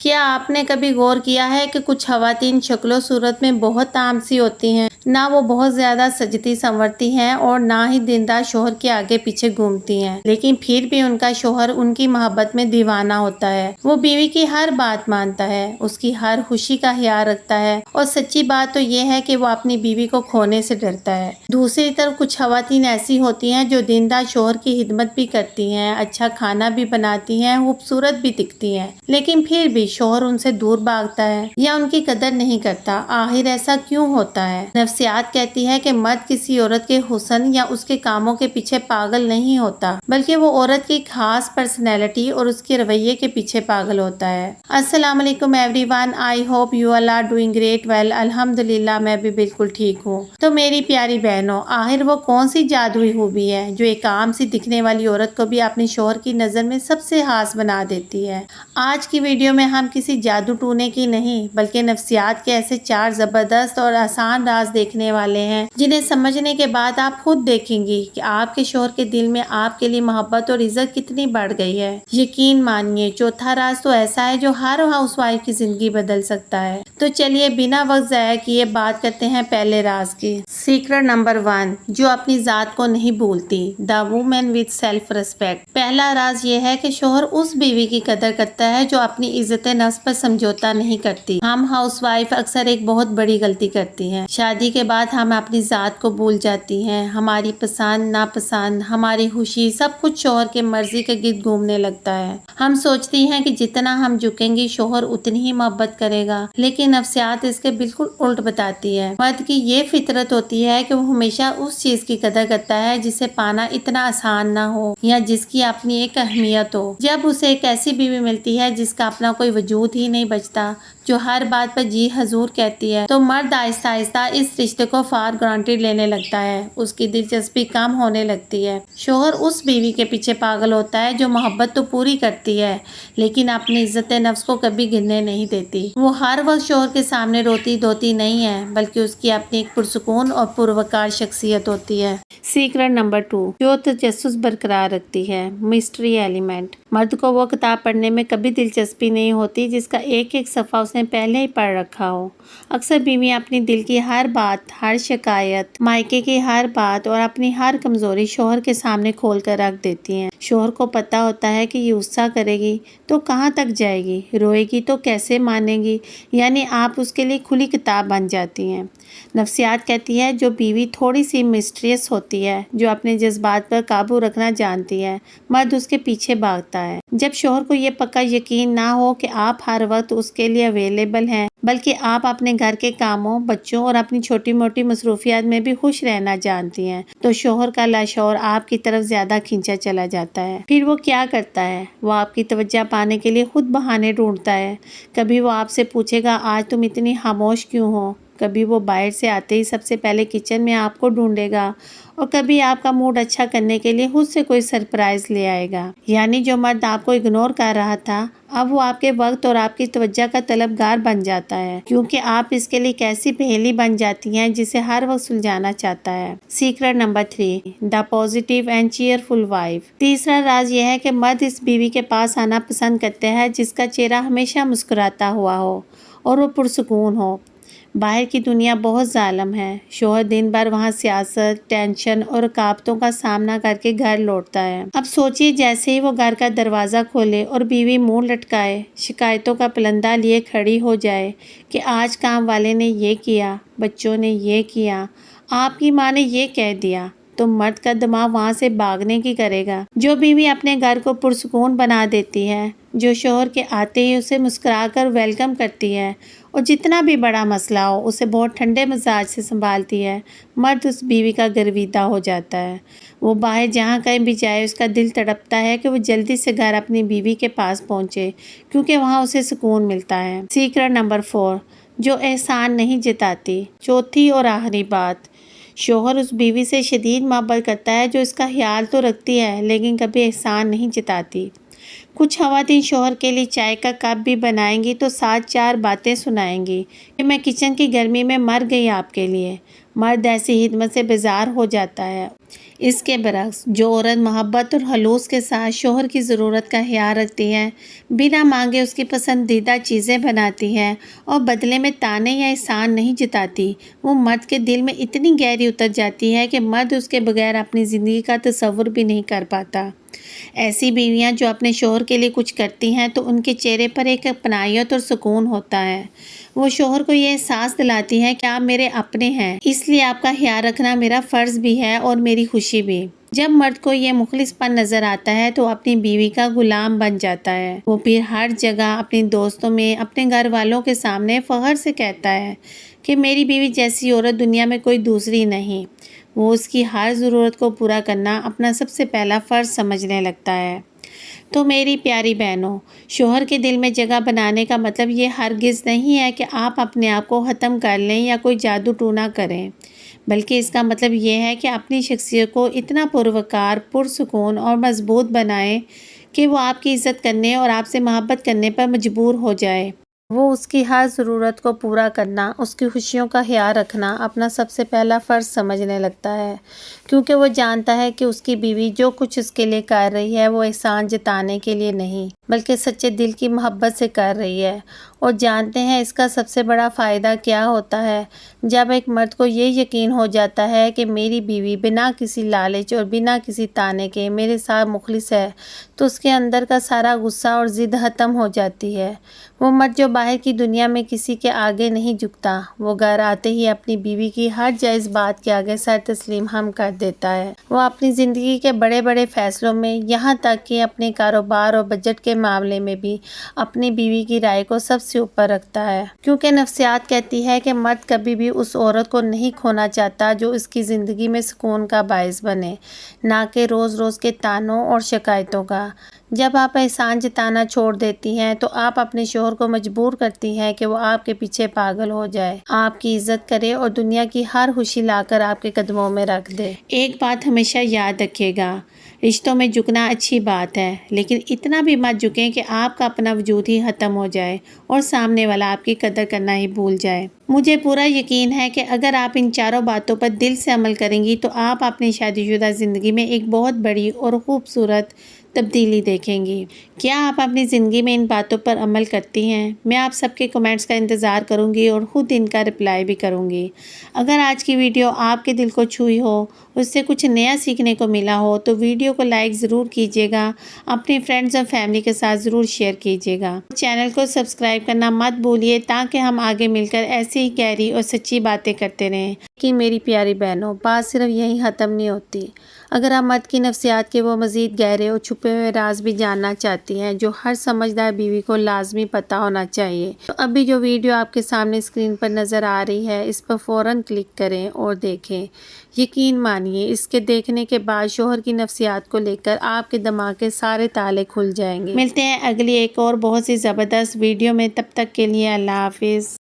کیا آپ نے کبھی غور کیا ہے کہ کچھ خواتین شکل و صورت میں بہت عام سی ہوتی ہیں، نہ وہ بہت زیادہ سجتی سنورتی ہیں اور نہ ہی دیندار شوہر کے آگے پیچھے گھومتی ہیں، لیکن پھر بھی ان کا شوہر ان کی محبت میں دیوانہ ہوتا ہے۔ وہ بیوی کی ہر بات مانتا ہے، اس کی ہر خوشی کا خیال رکھتا ہے اور سچی بات تو یہ ہے کہ وہ اپنی بیوی کو کھونے سے ڈرتا ہے۔ دوسری طرف کچھ خواتین ایسی ہوتی ہیں جو دیندار شوہر کی خدمت بھی کرتی ہیں، اچھا کھانا بھی بناتی ہیں، خوبصورت بھی دکھتی ہیں، لیکن پھر بھی شوہر ان سے دور بھاگتا ہے یا ان کی قدر نہیں کرتا۔ آخر ایسا کیوں ہوتا ہے؟ نفسیات کہتی ہے کہ مرد کسی عورت کے حسن یا اس کے کاموں کے پیچھے پاگل نہیں ہوتا، بلکہ وہ عورت کی خاص پرسنالٹی اور اس کے رویے کے پیچھے پاگل ہوتا ہے۔ السلام علیکم everyone, I hope you all are doing great well. الحمدللہ میں بھی بالکل ٹھیک ہوں۔ تو میری پیاری بہنوں، آخر وہ کون سی جادوئی خوبی ہے جو ایک عام سی دکھنے والی عورت کو بھی اپنے شوہر کی نظر میں سب سے خاص بنا دیتی ہے؟ آج کی ویڈیو میں ہم کسی جادو ٹونے کی نہیں بلکہ نفسیات کے ایسے 4 زبردست اور آسان راز دیکھنے والے ہیں جنہیں سمجھنے کے بعد آپ خود دیکھیں گی کہ آپ کے شوہر کے دل میں آپ کے لیے محبت اور عزت کتنی بڑھ گئی ہے۔ یقین مانیے، چوتھا راز تو ایسا ہے جو ہر ہاؤس وائف کی زندگی بدل سکتا ہے۔ تو چلیے بنا وقت ضائع کیے بات کرتے ہیں پہلے راز کی۔ سیکرٹ نمبر 1، جو اپنی ذات کو نہیں بھولتی، the woman with self respect. پہلا راز یہ ہے کہ شوہر اس بیوی کی قدر کرتا ہے جو اپنی عزت نفس پر سمجھوتا نہیں کرتی۔ ہم ہاؤس وائف اکثر ایک بہت بڑی غلطی کرتی ہیں۔ شادی کے بعد ہم اپنی ذات کو بھول جاتی ہیں، ہماری پسند ناپسند، ہماری خوشی سب کچھ شوہر کے مرضی کے گرد گھومنے لگتا ہے۔ ہم سوچتی ہیں کہ جتنا ہم جھکیں گی شوہر اتنی ہی محبت کرے گا، لیکن نفسیات اس کے بالکل الٹ بتاتی ہے۔ مرد کی یہ فطرت ہوتی ہے کہ وہ ہمیشہ اس چیز کی قدر کرتا ہے جسے پانا اتنا آسان نہ ہو یا جس کی اپنی ایک اہمیت ہو۔ جب اسے ایک ایسی بیوی ملتی ہے جس کا اپنا کوئی وجود ہی نہیں بچتا، جو ہر بات پر جی حضور کہتی ہے، تو مرد آہستہ آہستہ اس رشتے کو فار گرانٹیڈ لینے لگتا ہے، اس کی دلچسپی کم ہونے لگتی ہے۔ شوہر اس بیوی کے پیچھے پاگل ہوتا ہے جو محبت تو پوری کرتی ہے لیکن اپنی عزت نفس کو کبھی گرنے نہیں دیتی۔ وہ ہر وقت شوہر کے سامنے روتی دھوتی نہیں ہے بلکہ اس کی اپنی ایک پرسکون اور پروقار شخصیت ہوتی ہے۔ سیکرٹ نمبر 2، جو تجسس برقرار رکھتی ہے، مسٹری ایلیمنٹ۔ مرد کو وہ کتاب پڑھنے میں کبھی دلچسپی نہیں ہوتی جس کا ایک ایک صفحہ اس نے پہلے ہی پڑھ رکھا ہو۔ اکثر بیویاں اپنی دل کی ہر بات، ہر شکایت، مائکے کی ہر بات اور اپنی ہر کمزوری شوہر کے سامنے کھول کر رکھ دیتی ہیں۔ شوہر کو پتہ ہوتا ہے کہ یہ غصہ کرے گی تو کہاں تک جائے گی، روئے گی تو کیسے مانے گی، یعنی آپ اس کے لیے کھلی کتاب بن جاتی ہیں۔ نفسیات کہتی ہے جو بیوی تھوڑی سی مسٹریس ہوتی ہے، جو اپنے جذبات پر قابو رکھنا جانتی ہے، مرد اس کے پیچھے بھاگتا ہے۔ جب شوہر کو یہ پکا یقین نہ ہو کہ آپ ہر وقت اس کے لیے اویلیبل ہیں بلکہ آپ اپنے گھر کے کاموں، بچوں اور اپنی چھوٹی موٹی مصروفیات میں بھی خوش رہنا جانتی ہیں، تو شوہر کا لاشعور آپ کی طرف زیادہ کھینچا چلا جاتا ہے۔ پھر وہ کیا کرتا ہے؟ وہ آپ کی توجہ پانے کے لیے خود بہانے ڈھونڈتا ہے۔ کبھی وہ آپ سے پوچھے گا آج تم اتنی خاموش کیوں ہو، کبھی وہ باہر سے آتے ہی سب سے پہلے کچن میں آپ کو ڈھونڈے گا، اور کبھی آپ کا موڈ اچھا کرنے کے لیے خود سے کوئی سرپرائز لے آئے گا۔ یعنی جو مرد آپ کو اگنور کر رہا تھا اب وہ آپ کے وقت اور آپ کی توجہ کا طلبگار بن جاتا ہے، کیونکہ آپ اس کے لیے ایک ایسی پہیلی بن جاتی ہیں جسے ہر وقت سلجھانا چاہتا ہے۔ Secret number 3، the positive and cheerful wife. تیسرا راز یہ ہے کہ مرد اس بیوی کے پاس آنا پسند کرتے ہیں جس کا چہرہ ہمیشہ مسکراتا ہوا ہو اور وہ پرسکون ہو۔ باہر کی دنیا بہت ظالم ہے، شوہر دن بھر وہاں سیاست، ٹینشن اور رکاوٹوں کا سامنا کر کے گھر لوٹتا ہے۔ اب سوچئے جیسے ہی وہ گھر کا دروازہ کھولے اور بیوی منہ لٹکائے، شکایتوں کا پلندہ لیے کھڑی ہو جائے کہ آج کام والے نے یہ کیا، بچوں نے یہ کیا، آپ کی ماں نے یہ کہہ دیا، تو مرد کا دماغ وہاں سے بھاگنے کی کرے گا۔ جو بیوی اپنے گھر کو پرسکون بنا دیتی ہے، جو شوہر کے آتے ہی اسے مسکرا کر ویلکم کرتی ہے اور جتنا بھی بڑا مسئلہ ہو اسے بہت ٹھنڈے مزاج سے سنبھالتی ہے، مرد اس بیوی کا گرویدہ ہو جاتا ہے۔ وہ باہر جہاں کہیں بھی جائے اس کا دل تڑپتا ہے کہ وہ جلدی سے گھر اپنی بیوی کے پاس پہنچے، کیونکہ وہاں اسے سکون ملتا ہے۔ سیکرٹ نمبر 4، جو احسان نہیں جتاتی۔ چوتھی اور آخری بات، شوہر اس بیوی سے شدید محبت کرتا ہے جو اس کا خیال تو رکھتی ہے لیکن کبھی احسان نہیں جتاتی۔ کچھ خواتین شوہر کے لیے چائے کا کپ بھی بنائیں گی تو ساتھ 4 باتیں سنائیں گی کہ میں کچن کی گرمی میں مر گئی آپ کے لیے۔ مرد ایسی خدمت سے بیزار ہو جاتا ہے اس کے برعکس جو عورت محبت اور خلوص کے ساتھ شوہر کی ضرورت کا خیال رکھتی ہے، بنا مانگے اس کی پسندیدہ چیزیں بناتی ہے اور بدلے میں طعنے یا احسان نہیں جتاتی، وہ مرد کے دل میں اتنی گہری اتر جاتی ہے کہ مرد اس کے بغیر اپنی زندگی کا تصور بھی نہیں کر پاتا۔ ایسی بیویاں جو اپنے شوہر کے لیے کچھ کرتی ہیں تو ان کے چہرے پر ایک اپنائیت اور سکون ہوتا ہے۔ وہ شوہر کو یہ احساس دلاتی ہیں کہ آپ میرے اپنے ہیں، اس لیے آپ کا خیال رکھنا میرا فرض بھی ہے اور میری خوشی بھی۔ جب مرد کو یہ مخلص پن نظر آتا ہے تو اپنی بیوی کا غلام بن جاتا ہے۔ وہ پھر ہر جگہ اپنی دوستوں میں، اپنے گھر والوں کے سامنے فخر سے کہتا ہے کہ میری بیوی جیسی عورت دنیا میں کوئی دوسری نہیں۔ وہ اس کی ہر ضرورت کو پورا کرنا اپنا سب سے پہلا فرض سمجھنے لگتا ہے۔ تو میری پیاری بہنوں، شوہر کے دل میں جگہ بنانے کا مطلب یہ ہرگز نہیں ہے کہ آپ اپنے آپ کو ختم کر لیں یا کوئی جادو ٹونا کریں، بلکہ اس کا مطلب یہ ہے کہ اپنی شخصیت کو اتنا پروقار، پرسکون اور مضبوط بنائیں کہ وہ آپ کی عزت کرنے اور آپ سے محبت کرنے پر مجبور ہو جائے۔ وہ اس کی ہر ضرورت کو پورا کرنا، اس کی خوشیوں کا خیال رکھنا اپنا سب سے پہلا فرض سمجھنے لگتا ہے، کیونکہ وہ جانتا ہے کہ اس کی بیوی جو کچھ اس کے لیے کر رہی ہے وہ احسان جتانے کے لیے نہیں بلکہ سچے دل کی محبت سے کر رہی ہے۔ اور جانتے ہیں اس کا سب سے بڑا فائدہ کیا ہوتا ہے؟ جب ایک مرد کو یہ یقین ہو جاتا ہے کہ میری بیوی بنا کسی لالچ اور بنا کسی طعنے کے میرے ساتھ مخلص ہے، تو اس کے اندر کا سارا غصہ اور ضد ختم ہو جاتی ہے۔ وہ مرد جو باہر کی دنیا میں کسی کے آگے نہیں جھکتا، وہ گھر آتے ہی اپنی بیوی کی ہر جائز بات کے آگے سر تسلیم ہم کر دیتا ہے۔ وہ اپنی زندگی کے بڑے بڑے فیصلوں میں، یہاں تک کہ اپنے کاروبار اور بجٹ کے معاملے میں بھی اپنی بیوی کی رائے کو سب سے اوپر رکھتا ہے، کیونکہ نفسیات کہتی ہے کہ مرد کبھی بھی اس عورت کو نہیں کھونا چاہتا جو اس کی زندگی میں سکون کا باعث بنے، نہ کہ روز روز کے طعنوں اور شکایتوں کا۔ جب آپ احسان جتانا چھوڑ دیتی ہیں تو آپ اپنے شوہر کو مجبور کرتی ہیں کہ وہ آپ کے پیچھے پاگل ہو جائے، آپ کی عزت کرے اور دنیا کی ہر خوشی لا کر آپ کے قدموں میں رکھ دے۔ ایک بات ہمیشہ یاد رکھیے گا، رشتوں میں جھکنا اچھی بات ہے، لیکن اتنا بھی مت جھکیں کہ آپ کا اپنا وجود ہی ختم ہو جائے اور سامنے والا آپ کی قدر کرنا ہی بھول جائے۔ مجھے پورا یقین ہے کہ اگر آپ ان چاروں باتوں پر دل سے عمل کریں گی تو آپ اپنی شادی شدہ زندگی میں ایک بہت بڑی اور خوبصورت تبدیلی دیکھیں گی۔ کیا آپ اپنی زندگی میں ان باتوں پر عمل کرتی ہیں؟ میں آپ سب کے کمنٹس کا انتظار کروں گی اور خود ان کا رپلائی بھی کروں گی۔ اگر آج کی ویڈیو آپ کے دل کو چھوئی ہو، اس سے کچھ نیا سیکھنے کو ملا ہو تو ویڈیو کو لائک ضرور کیجیے گا، اپنے فرینڈز اور فیملی کے ساتھ ضرور شیئر کیجیے گا۔ چینل کو سبسکرائب کرنا مت بھولیے تاکہ ہم آگے مل کر ایسی ہی گہری اور سچی باتیں کرتے رہیں۔ کہ میری پیاری بہنوں، بات صرف یہیں ختم نہیں ہوتی۔ اگر آپ مرد کی نفسیات کے وہ مزید گہرے اور چھپے ہوئے راز بھی جاننا چاہتی ہیں جو ہر سمجھدار بیوی کو لازمی پتہ ہونا چاہیے، تو ابھی جو ویڈیو آپ کے سامنے اسکرین پر نظر آ رہی ہے اس پر فوراً کلک کریں اور دیکھیں۔ یقین مانیے اس کے دیکھنے کے بعد شوہر کی نفسیات کو لے کر آپ کے دماغ کے سارے تالے کھل جائیں گے۔ ملتے ہیں اگلی ایک اور بہت سی زبردست ویڈیو میں، تب تک کے لیے اللہ حافظ۔